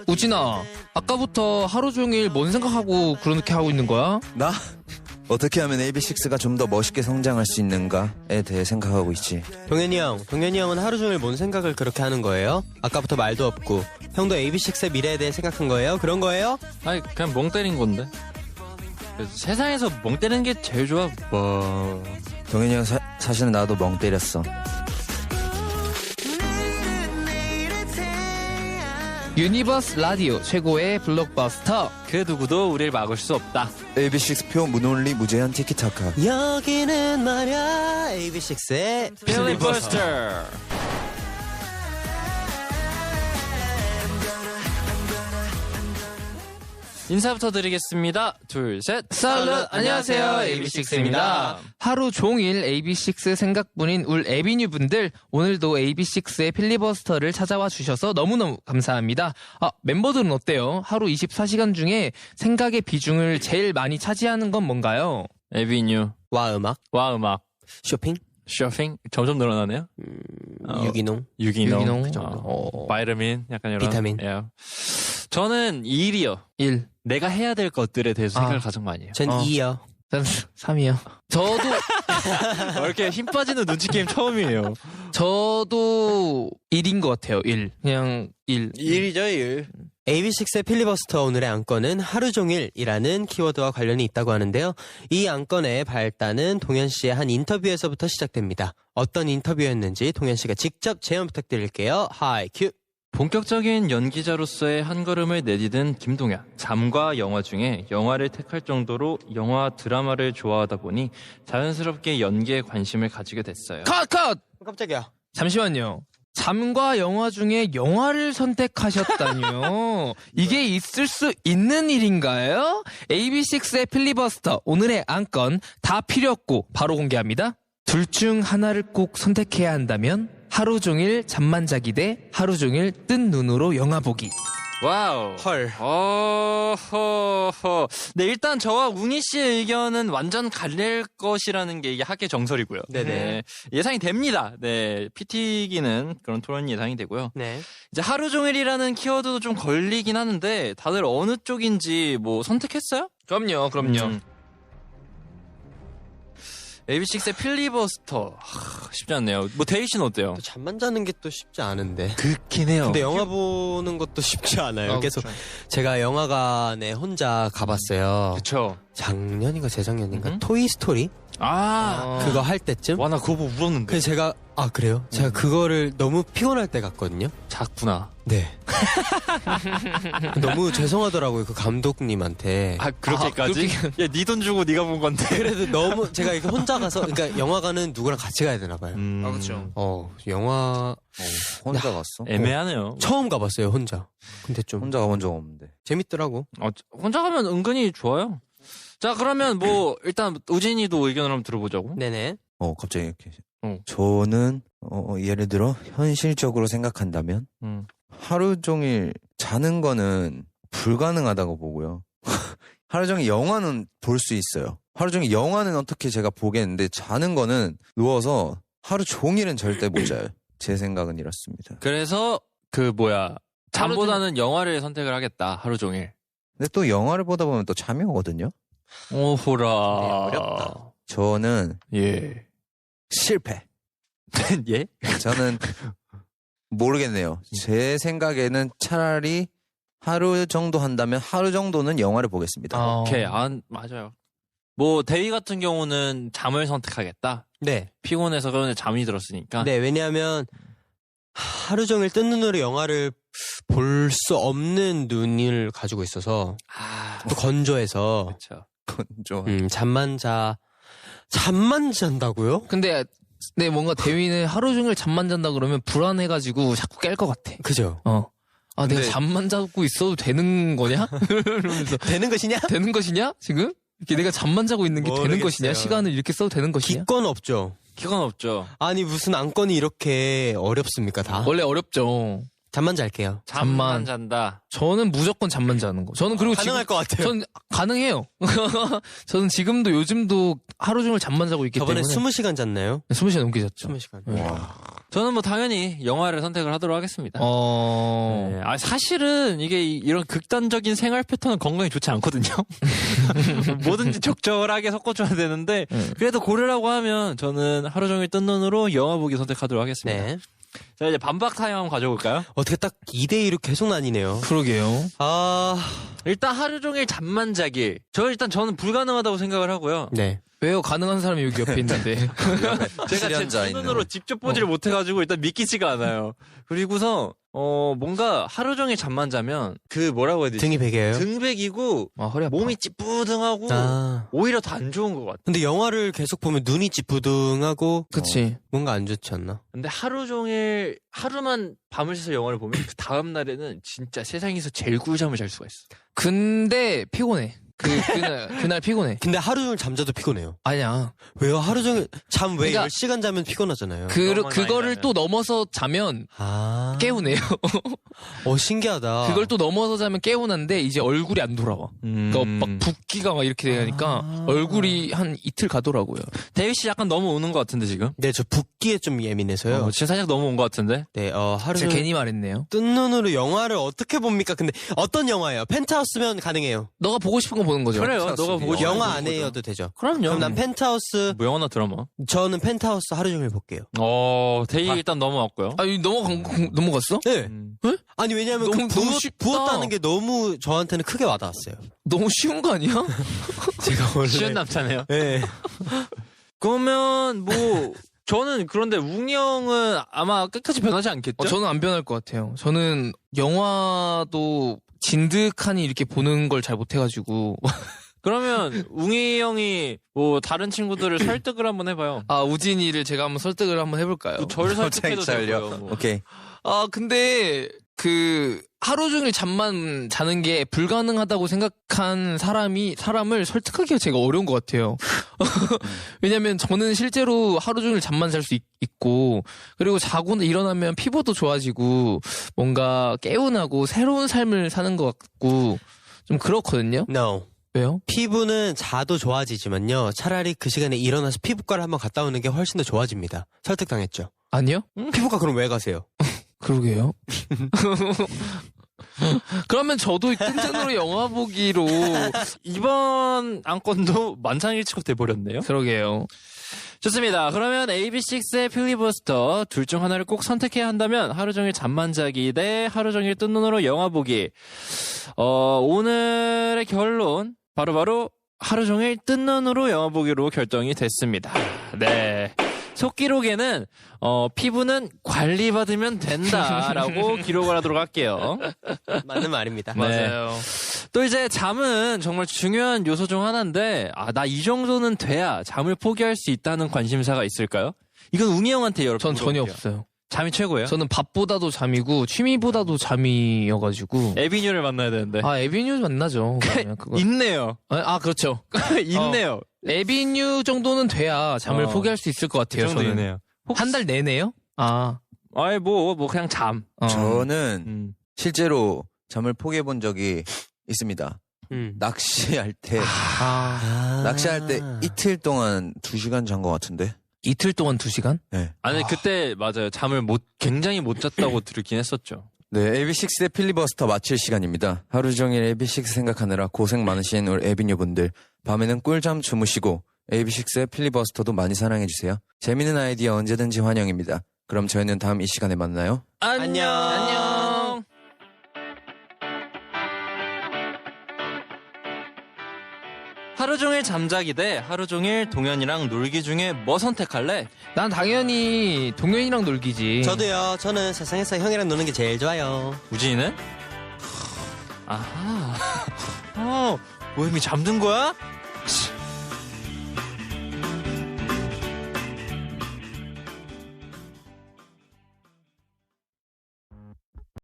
우진아, 아까부터 하루 종일 뭔 생각하고 그렇게 하고 있는 거야? 나? 어떻게 하면 AB6IX가 좀 더 멋있게 성장할 수 있는가에 대해 생각하고 있지. 동현이 형은 하루 종일 뭔 생각을 그렇게 하는 거예요? 아까부터 말도 없고. 형도 AB6IX의 미래에 대해 생각한 거예요? 그런 거예요? 아니 그냥 멍 때린 건데. 세상에서 멍 때리는 게 제일 좋아. 뭐 동현이 형 사실은 나도 멍 때렸어. 유니버스 라디오 최고의 블록버스터. 그 누구도 우리를 막을 수 없다. AB6IX 표 무논리 무제한 티키타카. 여기는 말야 AB6IX의 필리버스터. 인사부터 드리겠습니다. 둘, 셋. 살루, 안녕하세요. AB6IX입니다. 하루 종일 AB6IX 생각뿐인 울 에비뉴 분들, 오늘도 AB6IX의 필리버스터를 찾아와 주셔서 너무너무 감사합니다. 멤버들은 어때요? 하루 24시간 중에 생각의 비중을 제일 많이 차지하는 건 뭔가요? 에비뉴. 와 음악 쇼핑. 점점 늘어나네요. 유기농. 그 정도. 바이타민, 약간 이런. 비타민. 예. 저는 1이요. 1. 내가 해야 될 것들에 대해서 생각을 가장 많이 해요. 전 2요. 전 3이요. 저도 이렇게 힘 빠지는 눈치 게임 처음이에요. 1인 것 같아요. 1. 그냥 1. 1이죠, 1. AB6IX의 필리버스터 오늘의 안건은 하루 종일이라는 키워드와 관련이 있다고 하는데요. 이 안건의 발단은 동현 씨의 한 인터뷰에서부터 시작됩니다. 어떤 인터뷰였는지 동현 씨가 직접 재연 부탁드릴게요. 하이 큐. 본격적인 연기자로서의 한 걸음을 내디딘 김동현. 잠과 영화 중에 영화를 택할 정도로 영화 드라마를 좋아하다 보니 자연스럽게 연기에 관심을 가지게 됐어요. 컷! 깜짝이야. 잠시만요. 잠과 영화 중에 영화를 선택하셨다뇨. 이게 있을 수 있는 일인가요? AB6IX의 필리버스터 오늘의 안건 다 필요 없고 바로 공개합니다. 둘 중 하나를 꼭 선택해야 한다면 하루 종일 잠만 자기 대 하루 종일 뜬 눈으로 영화 보기. 와우. 헐. 어허허. 네, 일단 저와 웅이 씨의 의견은 완전 갈릴 것이라는 게 이게 학계 정설이고요. 네네. 네, 예상이 됩니다. 네, PT기는 그런 토론이 예상이 되고요. 네. 이제 하루 종일이라는 키워드도 좀 걸리긴 하는데 다들 어느 쪽인지 뭐 선택했어요? 그럼요. AB6IX의 필리버스터 쉽지 않네요. 뭐 데이 씨는 어때요? 또 잠만 자는 게 또 쉽지 않은데. 그렇긴 해요. 근데 영화 보는 것도 쉽지 않아요. 계속 그렇죠. 제가 영화관에 혼자 가봤어요. 그쵸. 작년인가 재작년인가 음. 토이 스토리 그거 할 때쯤. 와, 나 그거 보고 울었는데. 그래서 제가 그래요? 제가 그거를 너무 피곤할 때 갔거든요. 작구나. 네. 너무 죄송하더라고요 그 감독님한테. 그렇게까지? 야, 네 돈 주고 네가 본 건데. 그래도 너무 제가 이렇게 혼자 가서 그러니까 영화관은 누구랑 같이 가야 되나 봐요. 그렇죠. 영화 혼자 갔어? 애매하네요. 처음 가봤어요 혼자. 근데 좀 혼자 가본 적 없는데. 재밌더라고. 혼자 가면 은근히 좋아요. 자, 그러면 뭐 일단 우진이도 의견을 한번 들어보자고. 네네. 갑자기 이렇게. 어. 저는 예를 들어 현실적으로 생각한다면 하루 종일 자는 거는 불가능하다고 보고요. 하루 종일 영화는 볼 수 있어요. 하루 종일 영화는 어떻게 제가 보겠는데 자는 거는 누워서 하루 종일은 절대 못 자요. 제 생각은 이렇습니다. 그래서 잠보다는 영화를 선택을 하겠다. 하루 종일. 근데 또 영화를 보다 보면 또 잠이 오거든요. 오호라. 네, 어렵다. 저는 예. 실패. 예? 저는 모르겠네요. 제 생각에는 차라리 하루 정도 한다면 하루 정도는 영화를 보겠습니다. 오케이. 맞아요. 뭐 대위 같은 경우는 잠을 선택하겠다. 네. 피곤해서 그런데 잠이 들었으니까. 네, 왜냐하면 하루 종일 뜬 눈으로 영화를 볼 수 없는 눈을 가지고 있어서 또 건조해서 그렇죠. 건조. 잠만 잔다고요? 근데 네, 뭔가 대위는 하루 종일 잠만 잔다 그러면 불안해가지고 자꾸 깰 것 같아. 그죠? 내가 근데- 잠만 자고 있어도 되는 거냐? 이러면서 되는 것이냐? 되는 것이냐? 지금? 이렇게 내가 잠만 자고 있는 게 되는 모르겠어요. 것이냐? 시간을 이렇게 써도 되는 것이냐? 기권 없죠. 기간 없죠. 아니 무슨 안건이 이렇게 어렵습니까 다? 원래 어렵죠. 잠만 잘게요. 잠만 잠만. 잔다. 저는 무조건 잠만 자는 거. 저는 그리고 가능할 것 같아요. 전 가능해요. 저는 지금도 요즘도 하루 종일 잠만 자고 있기 저번에 때문에 20시간 잤나요? 20시간 넘게 잤죠. 20시간. 네. 저는 뭐 당연히 영화를 선택을 하도록 하겠습니다. 어. 네, 사실은 이게 이런 극단적인 생활 패턴은 건강에 좋지 않거든요. 뭐든지 적절하게 섞어줘야 되는데 그래도 고르라고 하면 저는 하루 종일 뜬 눈으로 영화 보기 선택하도록 하겠습니다. 네. 자, 이제 반박 타임 한번 가져볼까요? 어떻게 딱 2대2로 계속 나뉘네요. 그러게요. 일단 하루 종일 잠만 자기. 저는 불가능하다고 생각을 하고요. 네. 왜요? 가능한 사람이 여기 옆에 있는데. 제가 제 실현자 눈으로 있는. 직접 보지를 못해가지고 일단 믿기지가 않아요. 그리고서 뭔가 하루 종일 잠만 자면 그 뭐라고 해야 되지? 등이 베개예요? 등백이고 아, 허리 아파. 몸이 찌뿌둥하고 오히려 더 안 좋은 것 같아. 근데 영화를 계속 보면 눈이 찌뿌둥하고 그치. 뭔가 안 좋지 않나? 근데 하루 종일 하루만 밤을 새서 영화를 보면 그 다음 날에는 진짜 세상에서 제일 꿀잠을 잘 수가 있어. 근데 피곤해. 그날 피곤해. 근데 하루 종일 잠자도 피곤해요. 아니야. 왜요? 하루 종일 잠 왜 그러니까 10시간 자면 피곤하잖아요. 그거를 많이 또 넘어서 자면 깨우네요. 신기하다. 그걸 또 넘어서 자면 깨우는데 이제 얼굴이 안 돌아와. 그러니까 막 붓기가 막 이렇게 되니까 얼굴이 한 이틀 가더라고요. 대휘 씨 약간 너무 오는 것 같은데 지금? 네, 저 붓기에 좀 예민해서요. 지금 살짝 너무 온 것 같은데? 네, 하루 제가 종일 괜히 말했네요. 뜬 눈으로 영화를 어떻게 봅니까? 근데 어떤 영화예요? 펜트하우스면 가능해요. 너가 보고 싶은 거 보는 거죠. 그래요. 너가 보고 싶은 영화 거 안에여도 되죠. 그럼요. 그럼 난 펜트하우스, 뭐 영화나 드라마. 저는 펜트하우스 하루 종일 볼게요. 대휘 일단 넘어왔고요. 아, 넘어갔어? 네. 아니, 왜냐면 너무 쉽다. 부었다는 게 너무 저한테는 크게 와닿았어요. 너무 쉬운 거 아니야? 제가 원래. 쉬운 남자네요. 네. 그러면 뭐 저는 그런데 웅이 형은 아마 끝까지 변하지 않겠죠? 저는 안 변할 것 같아요. 저는 영화도 진득하니 이렇게 보는 걸 잘 못해가지고. 그러면 웅이 형이 뭐 다른 친구들을 설득을 한번 해봐요. 아, 우진이를 제가 한번 설득을 한번 해볼까요? 저를 설득해도 갑자기 되고요. 뭐. 오케이. 아, 근데 하루 종일 잠만 자는 게 불가능하다고 생각한 사람을 설득하기가 제가 어려운 것 같아요. 왜냐면 저는 실제로 하루 종일 잠만 잘 수 있고, 그리고 자고 일어나면 피부도 좋아지고, 뭔가 개운하고 새로운 삶을 사는 것 같고, 좀 그렇거든요? No. 왜요? 피부는 자도 좋아지지만요. 차라리 그 시간에 일어나서 피부과를 한번 갔다 오는 게 훨씬 더 좋아집니다. 설득당했죠. 아니요? 피부과 그럼 왜 가세요? 그러게요. 그러면 저도 뜬눈으로 영화 보기로. 이번 안건도 만장일치가 돼버렸네요. 그러게요. 좋습니다. 그러면 AB6IX의 필리버스터 둘 중 하나를 꼭 선택해야 한다면 하루 종일 잠만 자기 대 하루 종일 뜬 눈으로 영화 보기. 오늘의 결론 바로 하루 종일 뜬 눈으로 영화 보기로 결정이 됐습니다. 네. 속기록에는 피부는 관리받으면 된다라고 기록을 하도록 할게요. 맞는 말입니다. 네. 맞아요. 또 이제 잠은 정말 중요한 요소 중 하나인데 나 이 정도는 돼야 잠을 포기할 수 있다는 관심사가 있을까요? 이건 웅이 형한테 여러분 전 전혀 물어볼게요. 없어요. 잠이 최고예요? 저는 밥보다도 잠이고 취미보다도 잠이어가지고. 에비뉴를 만나야 되는데. 아, 에비뉴 만나죠. 그러면 그거. 있네요. 아, 그렇죠. 있네요. 에비뉴 정도는 돼야 잠을 포기할 수 있을 것 같아요. 저는. 있네요. 한 달 내내요? 아, 아이 뭐 그냥 잠. 저는 실제로 잠을 포기해 본 적이 있습니다. 낚시할 때 낚시할 때 이틀 동안 2시간 잔 것 같은데. 이틀 동안 2시간? 네. 아니 그때 맞아요. 잠을 굉장히 못 잤다고 들었긴 했었죠. 네, AB6IX의 필리버스터 마칠 시간입니다. 하루 종일 AB6IX 생각하느라 고생 많으신 우리 에비뉴 분들, 밤에는 꿀잠 주무시고 AB6IX의 필리버스터도 많이 사랑해주세요. 재밌는 아이디어 언제든지 환영입니다. 그럼 저희는 다음 이 시간에 만나요. 안녕. 하루 종일 잠자기 대 하루 종일 동현이랑 놀기 중에 뭐 선택할래? 난 당연히 동현이랑 놀기지. 저도요. 저는 세상에서 형이랑 노는 게 제일 좋아요. 우진이는? 아하. 뭐 이미 잠든 거야?